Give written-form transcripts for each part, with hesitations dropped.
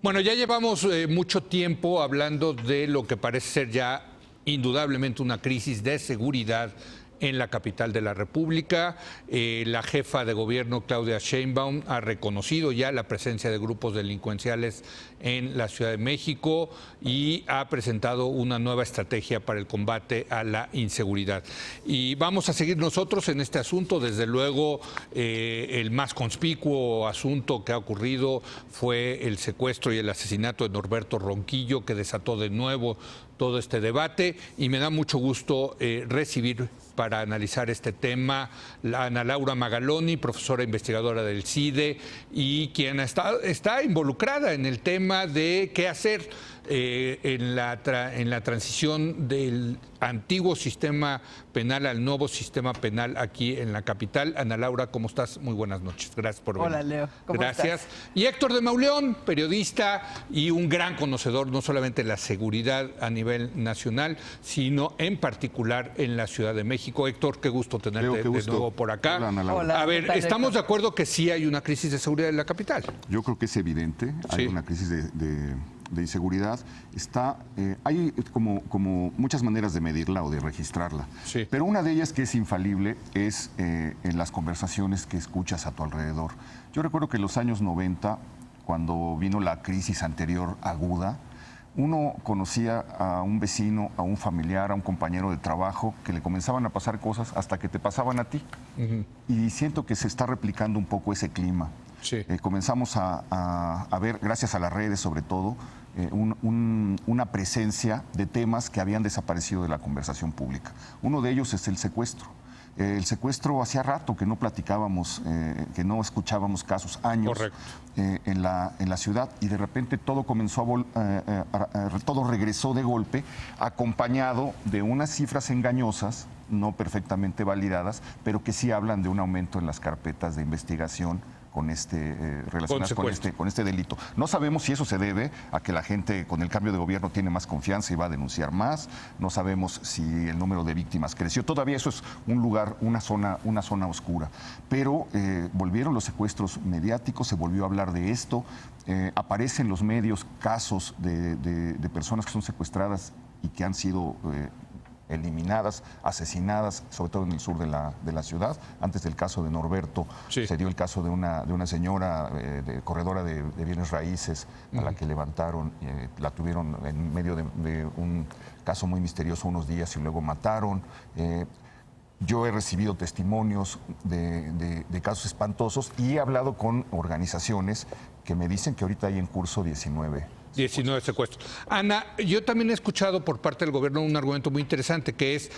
Bueno, ya llevamos mucho tiempo hablando de lo que parece ser ya indudablemente una crisis de seguridad en la capital de la República. La jefa de gobierno, Claudia Sheinbaum, ha reconocido ya la presencia de grupos delincuenciales en la Ciudad de México y ha presentado una nueva estrategia para el combate a la inseguridad. Y vamos a seguir nosotros en este asunto. Desde luego, el más conspicuo asunto que ha ocurrido fue el secuestro y el asesinato de Norberto Ronquillo, que desató de nuevo todo este debate, y me da mucho gusto recibir para analizar este tema a Ana Laura Magaloni, profesora investigadora del CIDE y quien está involucrada en el tema de qué hacer en la transición del antiguo sistema penal al nuevo sistema penal aquí en la capital. Ana Laura, ¿cómo estás? Muy buenas noches. Gracias por venir. Hola, Leo. ¿Cómo Gracias. estás? Y Héctor de Mauleón, periodista y un gran conocedor no solamente de la seguridad a nivel nacional, sino en particular en la Ciudad de México. Héctor, qué gusto tenerte Leo, qué gusto. de nuevo por acá. Hola, Ana Laura. Hola. A ver, ¿Qué tal, ¿estamos Héctor? de acuerdo que sí hay una crisis de seguridad en la capital? Yo creo que es evidente, hay Sí. una crisis de inseguridad. Hay como muchas maneras de medirla o de registrarla, Sí. pero una de ellas que es infalible es en las conversaciones que escuchas a tu alrededor. Yo recuerdo que en los años 90, cuando vino la crisis anterior aguda, uno conocía a un vecino, a un familiar, a un compañero de trabajo que le comenzaban a pasar cosas hasta que te pasaban a ti. Y siento que se está replicando un poco ese clima. Sí. Comenzamos a ver, gracias a las redes sobre todo, una presencia de temas que habían desaparecido de la conversación pública. Uno de ellos es el secuestro. El secuestro hacía rato que no platicábamos, que no escuchábamos casos, años en la ciudad, y de repente todo comenzó todo regresó de golpe, acompañado de unas cifras engañosas, no perfectamente validadas, pero que sí hablan de un aumento en las carpetas de investigación relacionadas con este delito. No sabemos si eso se debe a que la gente con el cambio de gobierno tiene más confianza y va a denunciar más. No sabemos si el número de víctimas creció. Todavía eso es un lugar, una zona oscura. Pero volvieron los secuestros mediáticos, se volvió a hablar de esto. Aparecen en los medios casos de personas que son secuestradas y que han sido eliminadas, asesinadas, sobre todo en el sur de la ciudad. Antes del caso de Norberto, Sí. se dio el caso de una señora corredora de bienes raíces a la que levantaron, la tuvieron en medio de un caso muy misterioso unos días y luego mataron. Yo he recibido testimonios de casos espantosos y he hablado con organizaciones que me dicen que ahorita hay en curso 19 secuestros. Ana, yo también he escuchado por parte del gobierno un argumento muy interesante, que es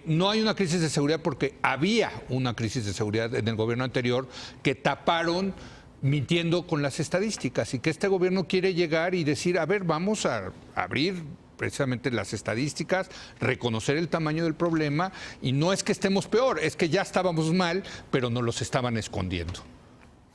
no hay una crisis de seguridad porque había una crisis de seguridad en el gobierno anterior que taparon mintiendo con las estadísticas, y que este gobierno quiere llegar y decir, a ver, vamos a abrir precisamente las estadísticas, reconocer el tamaño del problema, y no es que estemos peor, es que ya estábamos mal, pero nos los estaban escondiendo.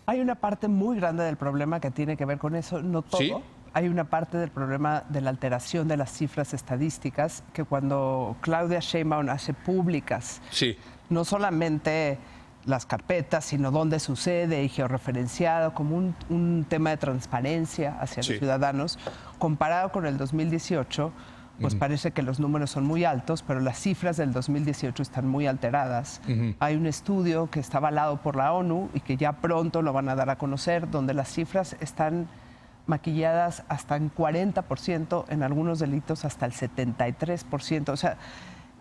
Hay una parte muy grande del problema que tiene que ver con eso, no todo. ¿Sí? Hay una parte del problema de la alteración de las cifras estadísticas que cuando Claudia Sheinbaum hace públicas, Sí. no solamente las carpetas, sino dónde sucede y georreferenciado como un tema de transparencia hacia Sí. los ciudadanos, comparado con el 2018, pues parece que los números son muy altos, pero las cifras del 2018 están muy alteradas. Hay un estudio que está avalado por la ONU y que ya pronto lo van a dar a conocer, donde las cifras están maquilladas hasta en 40%, en algunos delitos hasta el 73%. O sea,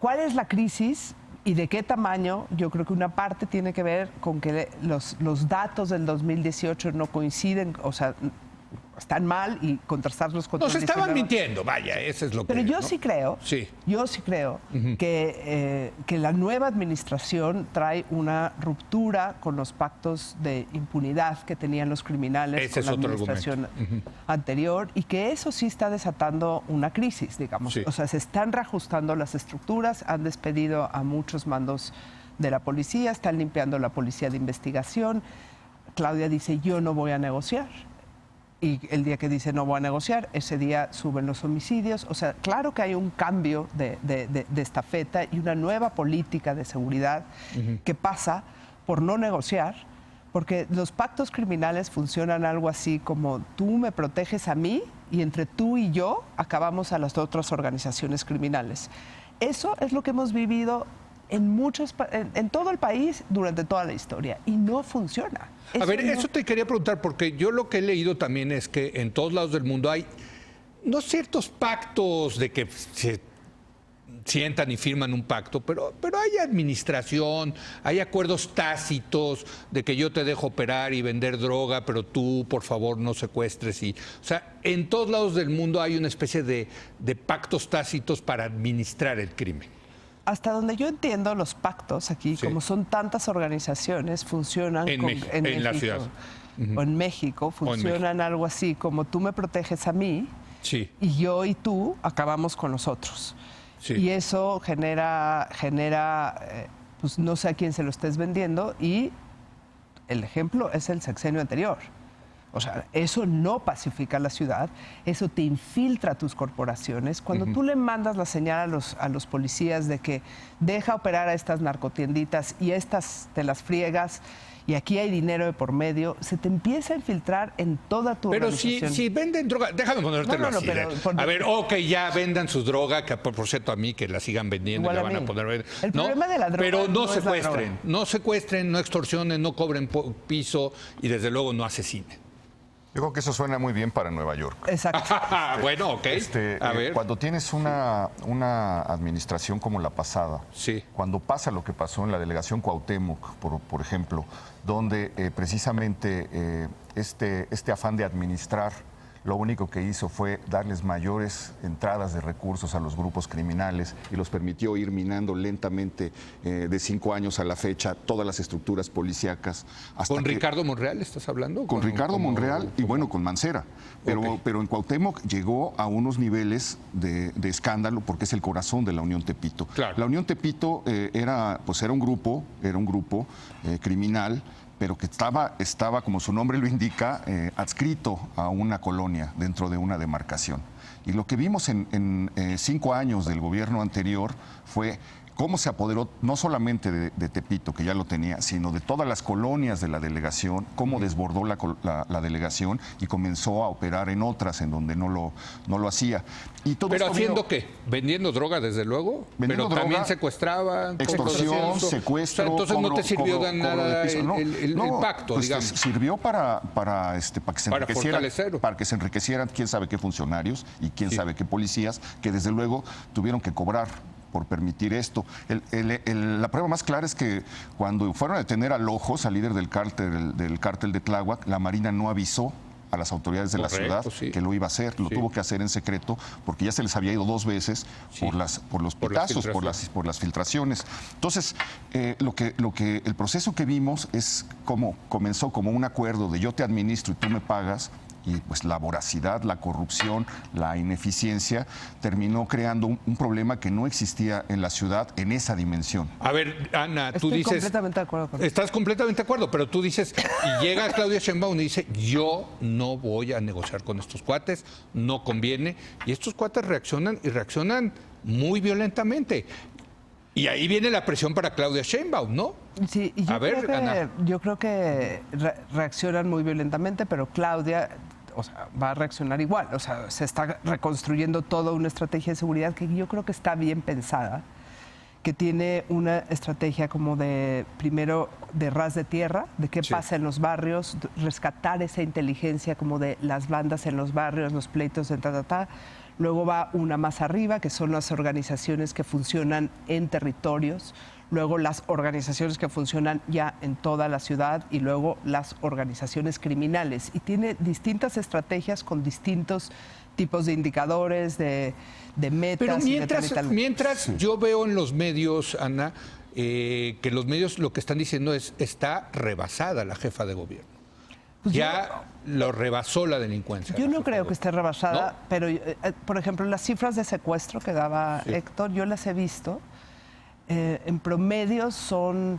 ¿cuál es la crisis y de qué tamaño? Yo creo que una parte tiene que ver con que los datos del 2018 no coinciden, o sea, están mal, y contrastarlos con Nos el estaban 19. mintiendo, vaya, eso es lo que... Pero yo ¿no? sí creo, Sí. que la nueva administración trae una ruptura con los pactos de impunidad que tenían los criminales Ese con es la otro administración anterior, y que eso sí está desatando una crisis, digamos. Sí. O sea, se están reajustando las estructuras, han despedido a muchos mandos de la policía, están limpiando la policía de investigación. Claudia dice, yo no voy a negociar. Y el día que dice no voy a negociar, ese día suben los homicidios. O sea, claro que hay un cambio de estafeta y una nueva política de seguridad que pasa por no negociar, Porque los pactos criminales funcionan algo así como tú me proteges a mí y entre tú y yo acabamos a las otras organizaciones criminales. Eso es lo que hemos vivido en todo el país durante toda la historia y no funciona. Eso te quería preguntar, porque yo lo que he leído también es que en todos lados del mundo hay no ciertos pactos de que se sientan y firman un pacto, pero hay administración, hay acuerdos tácitos de que yo te dejo operar y vender droga, pero tú, por favor, no secuestres. O sea, en todos lados del mundo hay una especie de pactos tácitos para administrar el crimen. Hasta donde yo entiendo, los pactos aquí, como son tantas organizaciones, funcionan en México, la ciudad. O en México, funcionan algo así como tú me proteges a mí y yo y tú acabamos con los otros. Sí. Y eso genera pues no sé a quién se lo estés vendiendo y el ejemplo es el sexenio anterior. O sea, eso no pacifica la ciudad, eso te infiltra a tus corporaciones. Cuando tú le mandas la señal a los policías de que deja operar a estas narcotienditas y estas te las friegas y aquí hay dinero de por medio, se te empieza a infiltrar en toda tu organización. Pero si venden droga, déjame ponértelo así. A ver, ya vendan su droga, que por cierto a mí que la sigan vendiendo y la van a poner. El problema de la droga pero no es secuestren, no extorsionen, no cobren piso y desde luego no asesinen. Yo creo que eso suena muy bien para Nueva York. Exacto. Bueno, ok. A ver. Cuando tienes una administración como la pasada, cuando pasa lo que pasó en la delegación Cuauhtémoc, por ejemplo, donde precisamente este afán de administrar lo único que hizo fue darles mayores entradas de recursos a los grupos criminales y los permitió ir minando lentamente de 5 años a la fecha todas las estructuras policíacas. ¿Con Ricardo Monreal estás hablando? Con Ricardo Monreal y bueno, con Mancera. Pero en Cuauhtémoc llegó a unos niveles de escándalo porque es el corazón de la Unión Tepito. Claro. La Unión Tepito era un grupo criminal, pero que estaba, como su nombre lo indica, adscrito a una colonia dentro de una demarcación. Y lo que vimos en 5 años del gobierno anterior fue cómo se apoderó no solamente de Tepito, que ya lo tenía, sino de todas las colonias de la delegación, cómo desbordó la delegación y comenzó a operar en otras en donde no lo hacía. Y todo ¿Pero haciendo qué? ¿Vendiendo droga, desde luego? Vendiendo pero también droga, secuestraban. Extorsión, secuestro. Entonces no te sirvió de nada el pacto, pues digamos. Sirvió para que se enriquecieran quién sabe qué funcionarios y quién sabe qué policías, que desde luego tuvieron que cobrar por permitir esto. La prueba más clara es que cuando fueron a detener a Lojos, al líder del cártel de Tláhuac, la Marina no avisó a las autoridades de la ciudad que lo iba a hacer, lo tuvo que hacer en secreto porque ya se les había ido 2 veces por los pitazos, por las filtraciones. Entonces, el proceso que vimos es como comenzó como un acuerdo de yo te administro y tú me pagas. Y pues la voracidad, la corrupción, la ineficiencia terminó creando un problema que no existía en la ciudad en esa dimensión. A ver, Ana, tú dices... Estoy completamente de acuerdo con eso. Estás completamente de acuerdo, pero tú dices, y llega Claudia Sheinbaum y dice, yo no voy a negociar con estos cuates, no conviene. Y estos cuates reaccionan y reaccionan muy violentamente. Y ahí viene la presión para Claudia Sheinbaum, ¿no? Sí, y yo creo que reaccionan muy violentamente, pero Claudia va a reaccionar igual. O sea, se está reconstruyendo toda una estrategia de seguridad que yo creo que está bien pensada, que tiene una estrategia como primero de ras de tierra, de qué pasa en los barrios, rescatar esa inteligencia como de las bandas en los barrios, los pleitos de Luego va una más arriba, que son las organizaciones que funcionan en territorios. Luego las organizaciones que funcionan ya en toda la ciudad y luego las organizaciones criminales. Y tiene distintas estrategias con distintos tipos de indicadores, de metas. Pero mientras yo veo en los medios, Ana, que los medios lo que están diciendo es está rebasada la jefa de gobierno. Pues lo rebasó la delincuencia. Yo no creo que esté rebasada, ¿no? Pero, por ejemplo, las cifras de secuestro que daba Héctor, yo las he visto. En promedio son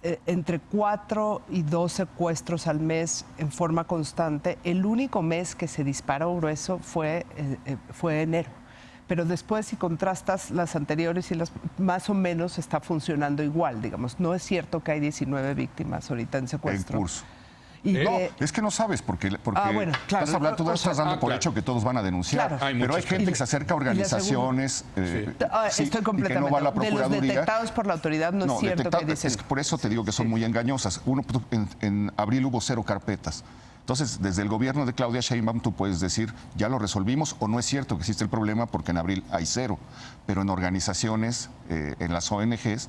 entre 4 y 2 secuestros al mes en forma constante. El único mes que se disparó grueso fue enero. pero después si contrastas las anteriores y las más o menos está funcionando igual, digamos. No es cierto que hay 19 víctimas ahorita en secuestro. En curso. Y No, es que no sabes, porque bueno, claro, estás hablando, tú estás dando por hecho que todos van a denunciar, Claro. pero hay gente que se acerca a organizaciones estoy completamente. y que no va a la de los Procuraduría. detectados por la autoridad no es cierto que dicen. Es que por eso te digo que son muy engañosas. En abril hubo 0 carpetas. Entonces, desde el gobierno de Claudia Sheinbaum tú puedes decir, ya lo resolvimos, o no es cierto que existe el problema porque en abril hay 0. Pero en organizaciones, en las ONGs,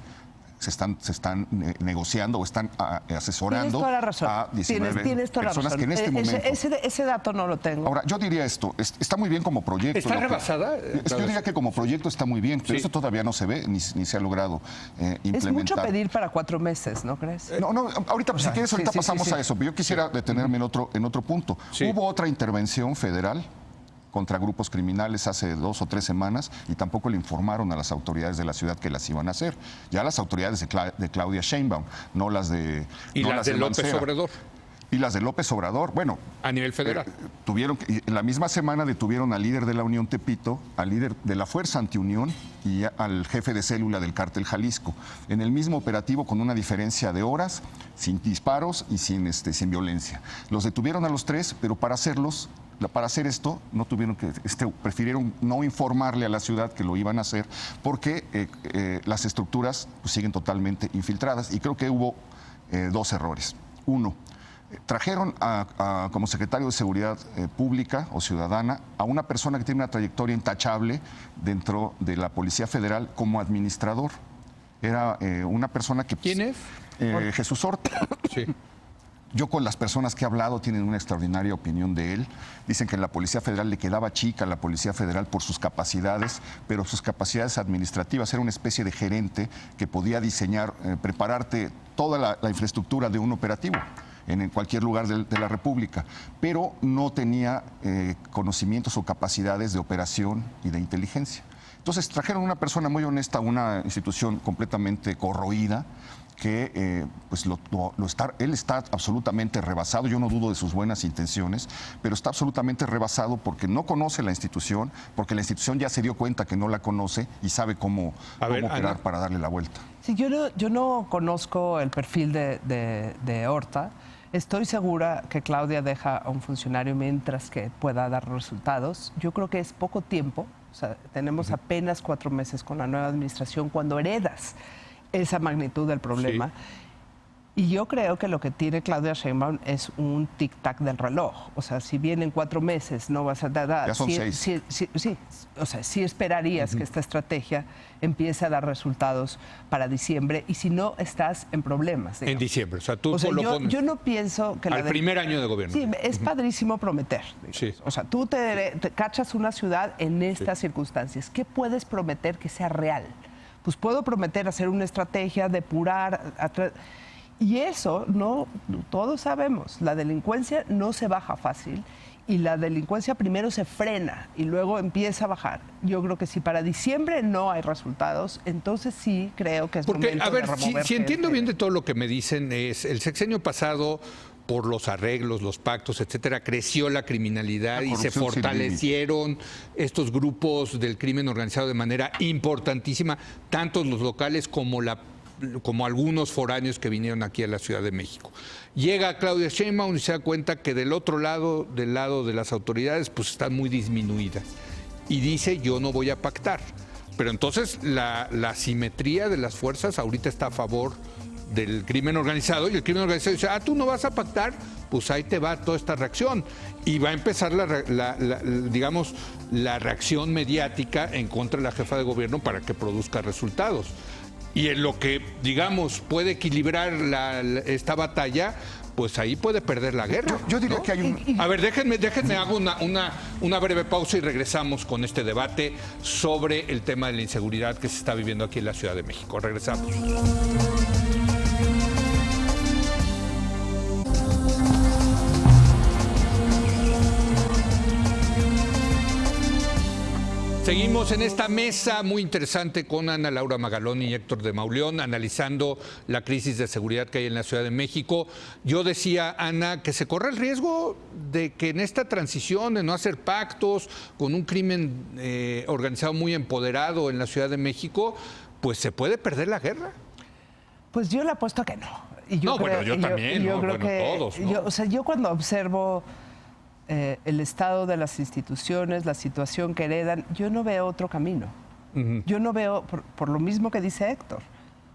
se están negociando o están asesorando Tienes toda la razón. a 19 tienes toda la personas razón. que en este momento... Ese dato no lo tengo. Ahora, yo diría esto, está muy bien como proyecto. ¿Está rebasada? Yo diría que como proyecto está muy bien, pero eso todavía no se ve ni se ha logrado implementar. Es mucho pedir para 4 meses, ¿no crees? No, ahorita, si quieres, ahorita pasamos sí. a eso, pero yo quisiera detenerme en otro punto. Sí. Hubo otra intervención federal contra grupos criminales hace 2 o 3 semanas y tampoco le informaron a las autoridades de la ciudad que las iban a hacer. Ya las autoridades de Claudia Sheinbaum, no las de Y no las de López Mancera. Obrador. Y las de López Obrador, bueno, A nivel federal. en la misma semana detuvieron al líder de la Unión Tepito, al líder de la Fuerza Antiunión y al jefe de célula del Cártel Jalisco. En el mismo operativo con una diferencia de horas, sin disparos y sin violencia. Los detuvieron a los 3, pero para hacer esto no tuvieron que, prefirieron no informarle a la ciudad que lo iban a hacer porque las estructuras pues, siguen totalmente infiltradas y creo que hubo 2 errores. Uno, trajeron como secretario de Seguridad Pública o Ciudadana a una persona que tiene una trayectoria intachable dentro de la Policía Federal como administrador. Era una persona que... ¿Quién es? Jesús Horta. Sí. Yo con las personas que he hablado tienen una extraordinaria opinión de él. Dicen que en la Policía Federal le quedaba chica a la Policía Federal por sus capacidades, pero sus capacidades administrativas, era una especie de gerente que podía diseñar, prepararte toda la infraestructura de un operativo en cualquier lugar de la República, pero no tenía conocimientos o capacidades de operación y de inteligencia. Entonces trajeron una persona muy honesta a una institución completamente corroída, que pues él está absolutamente rebasado, yo no dudo de sus buenas intenciones, pero está absolutamente rebasado porque no conoce la institución, porque la institución ya se dio cuenta que no la conoce y sabe cómo operar Ana, para darle la vuelta. Sí, yo no conozco el perfil de Horta. Estoy segura que Claudia deja a un funcionario mientras que pueda dar resultados. Yo creo que es poco tiempo, o sea, tenemos apenas 4 meses con la nueva administración cuando heredas esa magnitud del problema. Sí. Y yo creo que lo que tiene Claudia Sheinbaum es un tic-tac del reloj. O sea, si bien en 4 meses no vas a dar... Ya son 6. Sí, o sea, sí esperarías que esta estrategia empiece a dar resultados para diciembre y si no, estás en problemas. Digamos. En diciembre. O sea, tú lo pones yo no pienso que... al primer año de gobierno. Sí, es padrísimo prometer. Sí. O sea, tú te cachas una ciudad en estas circunstancias. ¿Qué puedes prometer que sea real? Pues puedo prometer hacer una estrategia, depurar... Y eso, no, todos sabemos, la delincuencia no se baja fácil y la delincuencia primero se frena y luego empieza a bajar. Yo creo que si para diciembre no hay resultados, entonces sí creo que es porque, momento a ver, de remover si entiendo bien de todo lo que me dicen, es el sexenio pasado, por los arreglos, los pactos, etcétera, creció la criminalidad y se fortalecieron estos grupos del crimen organizado de manera importantísima, tanto los locales como algunos foráneos que vinieron aquí a la Ciudad de México. Llega Claudia Sheinbaum y se da cuenta que del otro lado, del lado de las autoridades, pues están muy disminuidas. Y dice, yo no voy a pactar. Pero entonces la simetría de las fuerzas ahorita está a favor del crimen organizado y el crimen organizado dice, tú no vas a pactar, pues ahí te va toda esta reacción. Y va a empezar digamos, la reacción mediática en contra de la jefa de gobierno para que produzca resultados. Y en lo que, digamos, puede equilibrar esta batalla, pues ahí puede perder la guerra. Yo diría, ¿no?, que hay un... A ver, déjenme hago una breve pausa y regresamos con este debate sobre el tema de la inseguridad que se está viviendo aquí en la Ciudad de México. Regresamos. Seguimos en esta mesa muy interesante con Ana Laura Magaloni y Héctor de Mauleón, analizando la crisis de seguridad que hay en la Ciudad de México. Yo decía, Ana, que se corre el riesgo de que en esta transición, de no hacer pactos con un crimen organizado muy empoderado en la Ciudad de México, pues se puede perder la guerra. Pues yo le apuesto a que no. Y yo no, creo, bueno, yo también, yo ¿no? creo Bueno, que, todos, ¿no? yo cuando observo el estado de las instituciones, la situación que heredan, yo no veo otro camino. Yo no veo, por lo mismo que dice Héctor,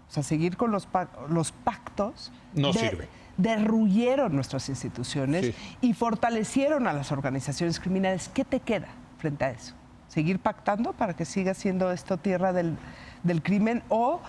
o sea, seguir con los pactos no sirve. Derruyeron nuestras instituciones Sí. y fortalecieron a las organizaciones criminales. ¿Qué te queda frente a eso? ¿Seguir pactando para que siga siendo esto tierra del crimen o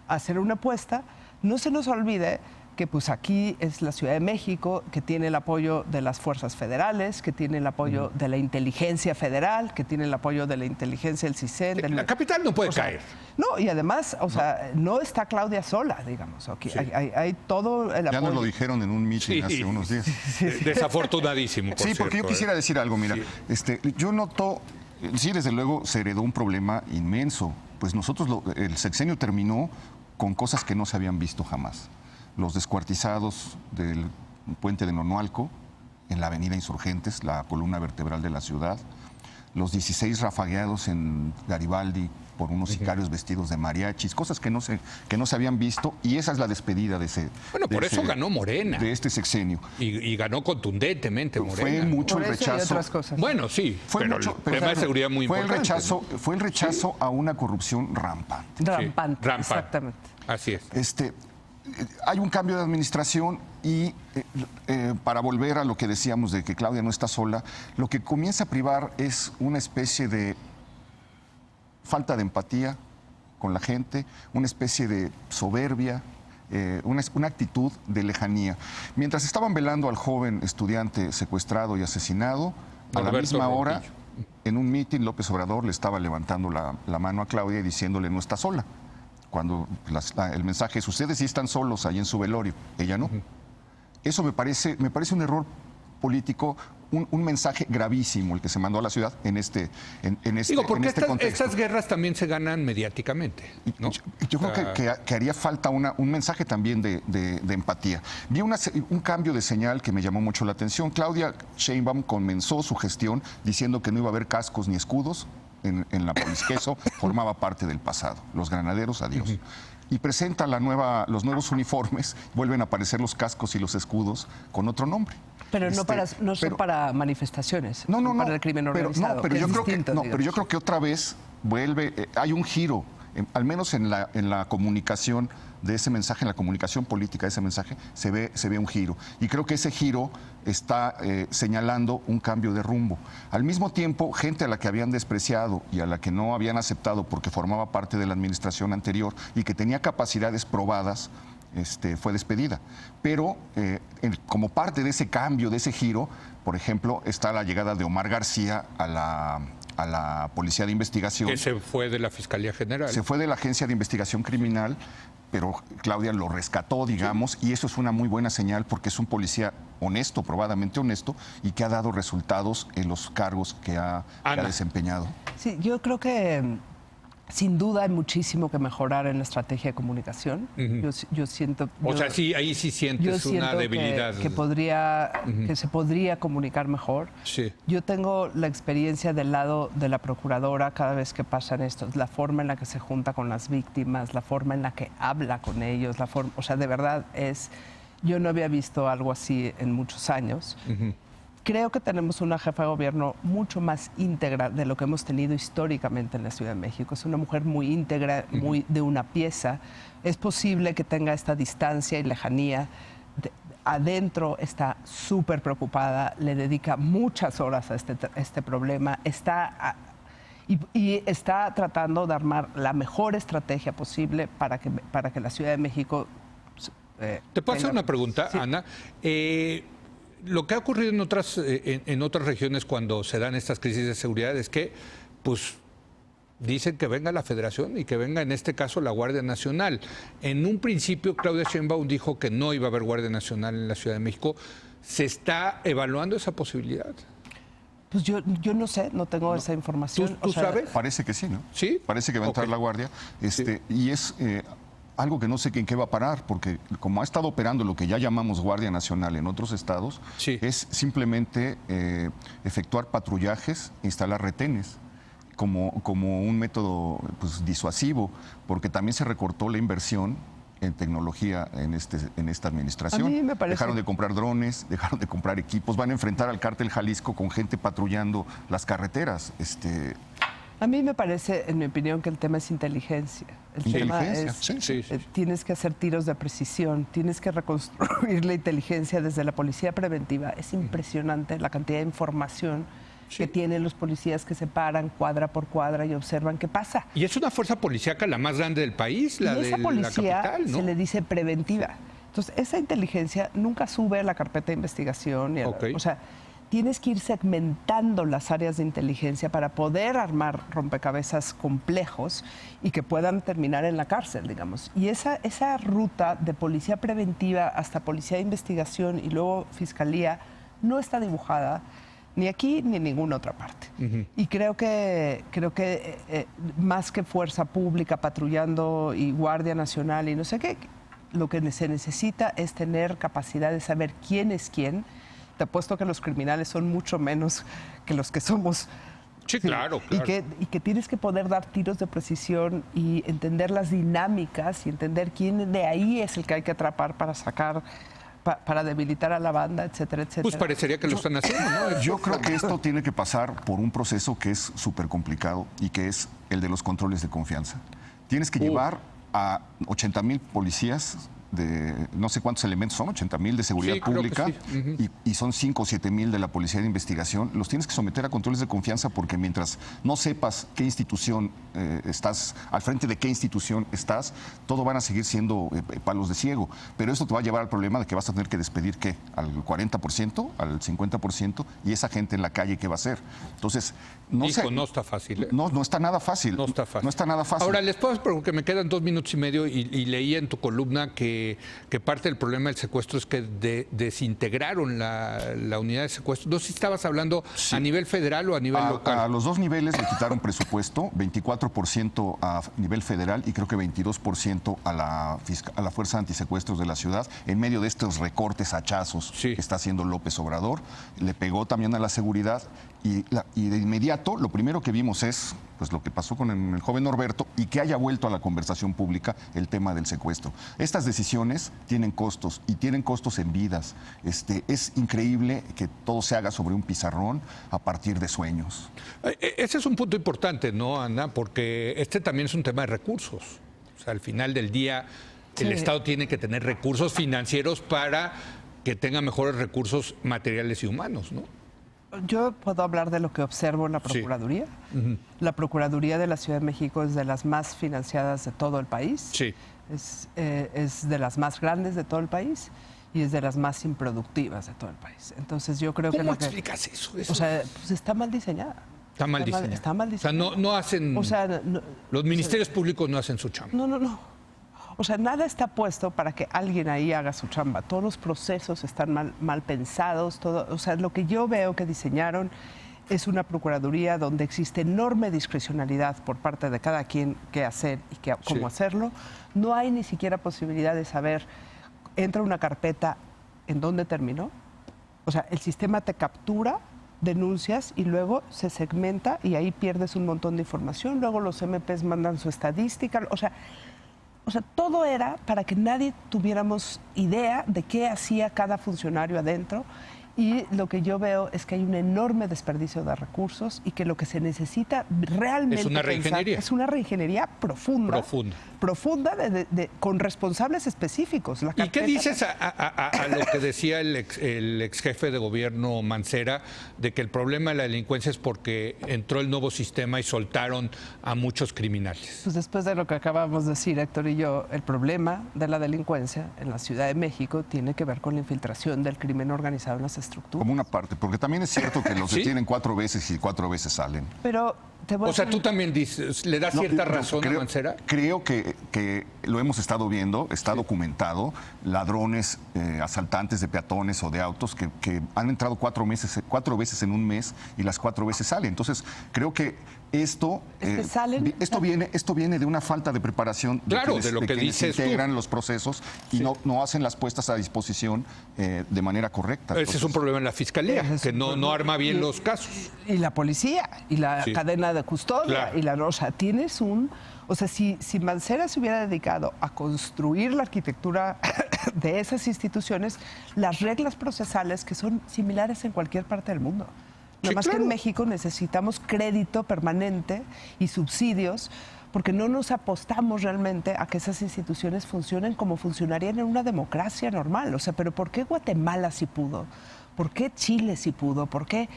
hacer una apuesta? No se nos olvide que pues aquí es la Ciudad de México, que tiene el apoyo de las fuerzas federales, que tiene el apoyo de la inteligencia federal, que tiene el apoyo de la inteligencia del CISEN. La capital no puede caer. No, y además, o sea, no está Claudia sola, digamos. Aquí Sí. hay todo el apoyo. Ya nos lo dijeron en un meeting hace unos días. Desafortunadísimo, por Sí, porque cierto, yo quisiera decir algo, mira, Sí. yo noto, sí, desde luego se heredó un problema inmenso, pues nosotros, el sexenio terminó con cosas que no se habían visto jamás. Los descuartizados del puente de Nonualco, en la avenida Insurgentes, la columna vertebral de la ciudad, los 16 rafagueados en Garibaldi por unos sicarios vestidos de mariachis, cosas que no se habían visto, y esa es la despedida de ese... Bueno, por eso ganó Morena. De este sexenio. Y ganó contundentemente Morena. Fue mucho Por el eso y rechazo. otras cosas. Bueno, sí, pero el tema de seguridad muy fue importante. Fue el rechazo a una corrupción rampante. Rampante, rampante. exactamente. Así es. Hay un cambio de administración y para volver a lo que decíamos de que Claudia no está sola, lo que comienza a privar es una especie de falta de empatía con la gente, una especie de soberbia, una actitud de lejanía. Mientras estaban velando al joven estudiante secuestrado y asesinado, a la Alberto misma hora, Ronquillo. en un mitin, López Obrador le estaba levantando la mano a Claudia y diciéndole no está sola. Cuando el mensaje es, ustedes sí están solos ahí en su velorio, ella no. Eso me parece un error político, un mensaje gravísimo el que se mandó a la ciudad en este Porque contexto. estas guerras también se ganan mediáticamente, ¿no? Yo creo que haría falta un mensaje también de empatía. Vi un cambio de señal que me llamó mucho la atención. Claudia Sheinbaum comenzó su gestión diciendo que no iba a haber cascos ni escudos en la policía, que eso formaba parte del pasado. Los granaderos, adiós. Y presenta los nuevos uniformes, vuelven a aparecer los cascos y los escudos con otro nombre. Pero no son para manifestaciones, son para el crimen organizado. Pero yo creo que otra vez vuelve, hay un giro, al menos en la comunicación de ese mensaje, en la comunicación política de ese mensaje, se ve un giro. Y creo que ese giro está señalando un cambio de rumbo. Al mismo tiempo, gente a la que habían despreciado y a la que no habían aceptado porque formaba parte de la administración anterior y que tenía capacidades probadas, fue despedida. Pero como parte de ese cambio, de ese giro, por ejemplo, está la llegada de Omar García a la Policía de Investigación. Que se fue de la Fiscalía General. Se fue de la Agencia de Investigación Criminal, pero Claudia lo rescató, digamos, y eso es una muy buena señal porque es un policía honesto, probadamente honesto, y que ha dado resultados en los cargos que ha desempeñado. Sí, yo creo que sin duda hay muchísimo que mejorar en la estrategia de comunicación. Yo siento... sí, ahí sí sientes una debilidad. Que se podría comunicar mejor. Sí. Yo tengo la experiencia del lado de la procuradora cada vez que pasan esto, la forma en la que se junta con las víctimas, la forma en la que habla con ellos, o sea, de verdad yo no había visto algo así en muchos años. Creo que tenemos una jefa de gobierno mucho más íntegra de lo que hemos tenido históricamente en la Ciudad de México. Es una mujer muy íntegra, muy de una pieza. Es posible que tenga esta distancia y lejanía. Adentro está súper preocupada, le dedica muchas horas a este problema. Y está tratando de armar la mejor estrategia posible para que la Ciudad de México... ¿Te puedo hacer una pregunta, sí. Ana? Lo que ha ocurrido en otras regiones cuando se dan estas crisis de seguridad es que, pues, dicen que venga la Federación y que venga, en este caso, la Guardia Nacional. En un principio, Claudia Sheinbaum dijo que no iba a haber Guardia Nacional en la Ciudad de México. ¿Se está evaluando esa posibilidad? Pues yo no sé, no tengo esa información. ¿Tú sabes? Parece que sí, ¿no? ¿Sí? Parece que va a entrar Ok. la Guardia. Sí. Y es algo que no sé en qué va a parar, porque como ha estado operando lo que ya llamamos Guardia Nacional en otros estados, Sí. es simplemente efectuar patrullajes, instalar retenes. Como un método pues, disuasivo, porque también se recortó la inversión en tecnología en esta administración. A mí me parece- Dejaron de comprar drones, dejaron de comprar equipos, van a enfrentar al cártel Jalisco con gente patrullando las carreteras. A mí me parece, en mi opinión, que el tema es inteligencia. El tema Inteligencia, es, sí, sí. tienes que hacer tiros de precisión, tienes que reconstruir la inteligencia desde la policía preventiva. Es impresionante la cantidad de información que tienen los policías que se paran cuadra por cuadra y observan qué pasa. Y es una fuerza policíaca la más grande del país, la Y de esa la policía capital, ¿no? se le dice preventiva. Entonces, esa inteligencia nunca sube a la carpeta de investigación. Ok. O sea, tienes que ir segmentando las áreas de inteligencia para poder armar rompecabezas complejos y que puedan terminar en la cárcel, digamos. Y esa ruta de policía preventiva hasta policía de investigación y luego fiscalía no está dibujada ni aquí ni en ninguna otra parte. Y creo que más que fuerza pública patrullando y Guardia Nacional y no sé qué, lo que se necesita es tener capacidad de saber quién es quién. Te apuesto que los criminales son mucho menos que los que somos. Sí, claro, Y claro. y que tienes que poder dar tiros de precisión y entender las dinámicas y entender quién de ahí es el que hay que atrapar para sacar, para debilitar a la banda, etcétera, etcétera. Pues parecería que lo están haciendo, ¿no? Yo creo que esto tiene que pasar por un proceso que es súper complicado y que es el de los controles de confianza. Tienes que llevar a 80,000 policías de no sé cuántos elementos son, 80,000 de seguridad Sí, creo que pública sí. y son 5 o 7,000 de la policía de investigación. Los tienes que someter a controles de confianza porque mientras no sepas qué institución estás, al frente de qué institución estás, todo van a seguir siendo palos de ciego. Pero esto te va a llevar al problema de que vas a tener que despedir, ¿qué? Al 40%, al 50%, y esa gente en la calle, ¿qué va a hacer? Entonces, no Hijo, sé. no está fácil. ¿eh? No está nada fácil. No está fácil. No está nada fácil. Ahora, les puedo, porque me quedan 2 minutos y medio y leí en tu columna que parte del problema del secuestro es que desintegraron la unidad de secuestro. No sé si establas hablando a nivel federal o a nivel local. A los dos niveles le quitaron presupuesto, 24% a nivel federal y creo que 22% a la Fuerza Antisecuestros de la ciudad, en medio de estos recortes hachazos Sí. que está haciendo López Obrador. Le pegó también a la seguridad y de inmediato lo primero que vimos es pues lo que pasó con el joven Norberto y que haya vuelto a la conversación pública el tema del secuestro. Estas decisiones tienen costos y tienen costos en vidas. Es increíble que todo se haga sobre un pizarrón a partir de sueños. Ese es un punto importante, ¿no, Ana? Porque este también es un tema de recursos. O sea, al final del día, el Sí. Estado tiene que tener recursos financieros para que tenga mejores recursos materiales y humanos, ¿no? Yo puedo hablar de lo que observo en la Sí. Procuraduría. La Procuraduría de la Ciudad de México es de las más financiadas de todo el país. Sí. Es de las más grandes de todo el país y es de las más improductivas de todo el país. Entonces yo creo que ¿Cómo lo que... explicas eso? O sea, pues está mal diseñada. Está mal diseñado. Está mal O sea, diseñada. no hacen... O sea, los ministerios públicos no hacen su chamba. no. O sea, nada está puesto para que alguien ahí haga su chamba. Todos los procesos están mal pensados. O sea, lo que yo veo que diseñaron es una procuraduría donde existe enorme discrecionalidad por parte de cada quien qué hacer y cómo hacerlo. No hay ni siquiera posibilidad de saber, entra una carpeta, ¿en dónde terminó? O sea, el sistema te captura, denuncias y luego se segmenta y ahí pierdes un montón de información. Luego los MPs mandan su estadística. O sea, todo era para que nadie tuviéramos idea de qué hacía cada funcionario adentro. Y lo que yo veo es que hay un enorme desperdicio de recursos y que lo que se necesita realmente Es una reingeniería. es una reingeniería profunda. Profunda. Con responsables específicos. La ¿Y qué carpeta- dices a lo que decía el ex jefe de gobierno Mancera, de que el problema de la delincuencia es porque entró el nuevo sistema y soltaron a muchos criminales? Pues después de lo que acabamos de decir, Héctor y yo, el problema de la delincuencia en la Ciudad de México tiene que ver con la infiltración del crimen organizado en las estructuras. Como una parte, porque también es cierto que los ¿Sí? detienen 4 veces y 4 veces salen. Pero voy a O sea, decir- tú también dices, ¿le das No, cierta no, razón a Mancera? Creo que lo hemos estado viendo, está documentado, ladrones, asaltantes de peatones o de autos que han entrado 4 veces en un mes y las 4 veces salen. Entonces, creo que esto, Es que salen- esto viene de una falta de preparación Claro, de lo que quienes dices tú. integran los procesos y no hacen las puestas a disposición de manera correcta. Ese es un problema en la fiscalía, Ese es que un no problema. arma bien Y- los casos. Y la policía, y la Sí. cadena de custodia, Claro. y la rosa. Tienes un... O sea, si Mancera se hubiera dedicado a construir la arquitectura de esas instituciones, las reglas procesales que son similares en cualquier parte del mundo. Sí, Nada más que claro. en México necesitamos crédito permanente y subsidios porque no nos apostamos realmente a que esas instituciones funcionen como funcionarían en una democracia normal. O sea, pero ¿por qué Guatemala sí pudo? ¿Por qué Chile sí pudo? ¿Por qué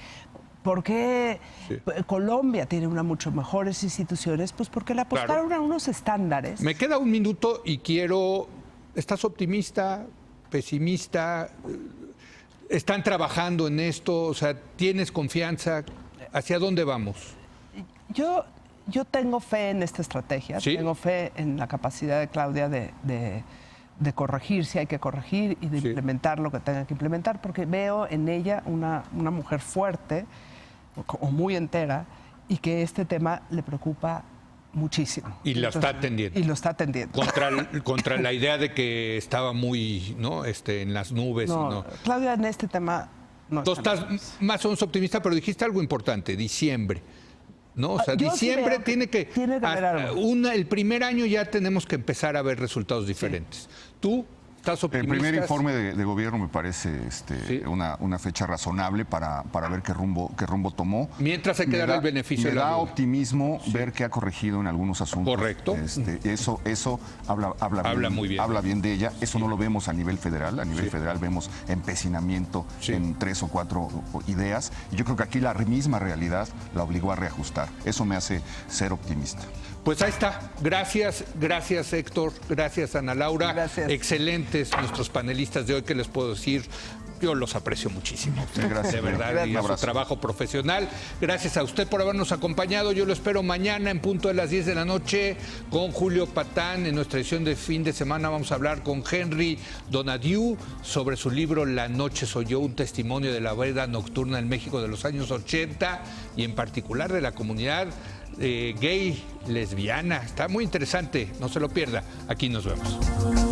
Sí. Colombia tiene una mucho mejores instituciones? Pues porque le apostaron a unos estándares. Me queda un minuto y quiero... ¿Estás optimista, pesimista? ¿Están trabajando en esto? O sea, ¿tienes confianza? ¿Hacia dónde vamos? Yo tengo fe en esta estrategia, ¿Sí? tengo fe en la capacidad de Claudia de corregir si hay que corregir y de Sí. implementar lo que tenga que implementar, porque veo en ella una mujer fuerte o muy entera y que este tema le preocupa muchísimo. Y lo está atendiendo. Y lo está atendiendo. Contra la idea de que estaba muy, ¿no? En las nubes. No, ¿no? Claudia en este tema no Tú está estás más o menos optimista, pero dijiste algo importante, diciembre. ¿No? O sea, Yo sí diciembre veo que tiene que tiene que haber algo. el primer año ya tenemos que empezar a ver resultados diferentes. ¿Tú estás El optimista? primer informe de gobierno me parece Sí. una fecha razonable para ver qué rumbo tomó. Mientras hay que darle el beneficio me de la da duda. optimismo ver que ha corregido en algunos asuntos. Correcto. Eso habla muy bien. Habla bien de ella. Eso no lo vemos a nivel federal. A nivel federal vemos empecinamiento Sí. en 3 o 4 ideas. Y yo creo que aquí la misma realidad la obligó a reajustar. Eso me hace ser optimista. Pues ahí está. Gracias Héctor, gracias Ana Laura. Gracias. Excelentes nuestros panelistas de hoy, que les puedo decir. Yo los aprecio muchísimo. Gracias, de verdad, Gracias. y Un a su abrazo. trabajo profesional. Gracias a usted por habernos acompañado. Yo lo espero mañana en punto de las 10 de la noche con Julio Patán. En nuestra edición de fin de semana vamos a hablar con Henry Donadieu sobre su libro La noche soy yo, un testimonio de la vida nocturna en México de los años 80 y en particular de la comunidad gay, lesbiana. Está muy interesante, no se lo pierda. Aquí nos vemos.